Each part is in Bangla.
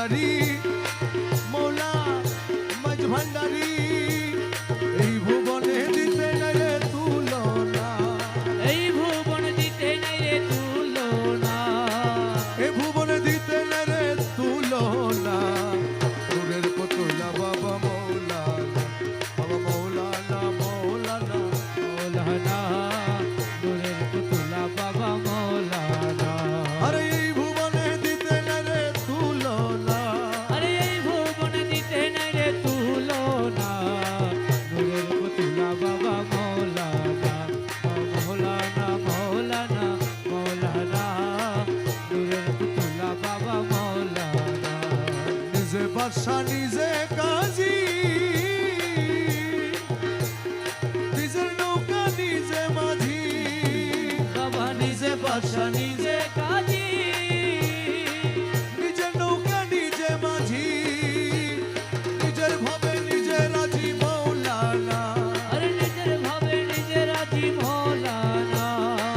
ভান্ডারি মৌলা মাঝ ভান্ডারি এই ভুবনে দিতে নাই রে তুলনা এই ভুবন দিতে নাই রে তুলনা এই ভুবনে দিতে নাই রে তুলনা নূরের পুতুলা বাবা মৌলানা মৌলানা মৌলানা নূরের পুতুলা বাবা মৌলানা আরে এই ভুবনে দিতে নাই রে তুলনা আরে এই ভুবন দিতে নাই রে তুলনা নূরের পুতুলা বাবা মৌলানা মৌলানা মৌলানা মৌলানা নূরের পুতুলা বাবা মৌলানা নিজে বাদশা নিজে কাজী নিজের নৌকা নিজে মাঝি বাবা নিজে বাদশা নিজে কাজী নিজের নৌকা নিজে মাঝি নিজের ভাবে নিজে রাজি মৌলানা আরে নিজের ভাবে নিজে রাজি মৌলানা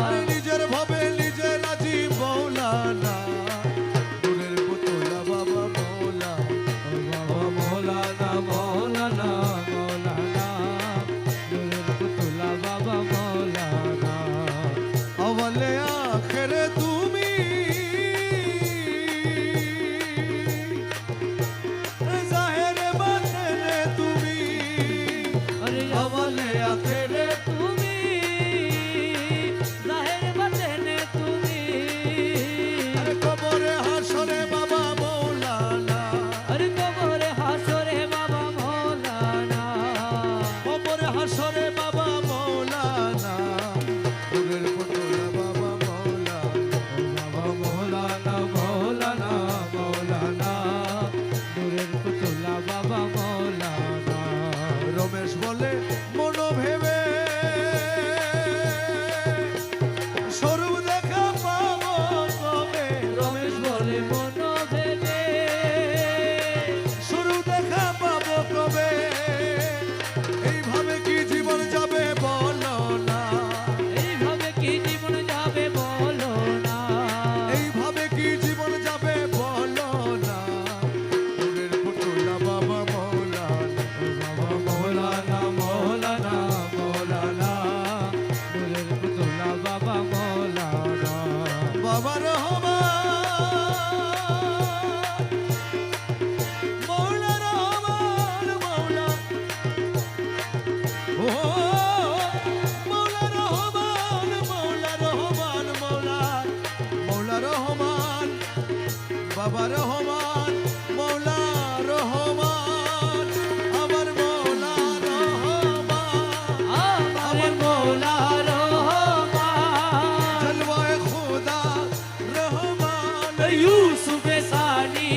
আরে নিজের ভাবে নিজে রাজি মৌলানা নূরের পুতুলা বাবা মৌলা বাবা মৌলানা মৌলানা মৌলানা নূরের পুতুলা বাবা মৌলানা আওয়ালে আখেরে তুমি জাহেরে বাতেনে তুমি আরে আওয়ালে আখেরে তুমি জাহের বাতেনে তুমি আরে কবরে হাসরে বাবা মৌলানা আরে কবরে হাসরে বাবা মৌলানা কবরে হাসরে বাবা মৌলানা নূরের পুতুলা বাবা মৌলানা বাবা মৌলানা মৌলানা মৌলানা নূরের পুতুলা বাবা মৌলানা রমেশ বলে মন ভেবে স্বরূপ দেখা পাবো কবে রমেশ বলে মন ভেবে স্বরূপ দেখা পাবো কবে এইভাবে কি জীবন যাবে বলো না এইভাবে কি জীবন যাবে বলো না এইভাবে কি জীবন যাবে বলো না নূরের পুতুলা বাবা মৌলানা বাবা মৌলানা মৌলানা মৌলানা নূরের পুতুলা বাবা মৌলানা বাবা রহমান মৌলা রহমান মৌলা ও মৌলা রহমান মৌলা রহমান মৌলা মৌলা রহমান বাবা রহমান মৌলা রহমান আমার মৌলা রহমান আমার মৌলা রহমান জলওয়ায়ে খুদা রহমান ইউসুফ সানি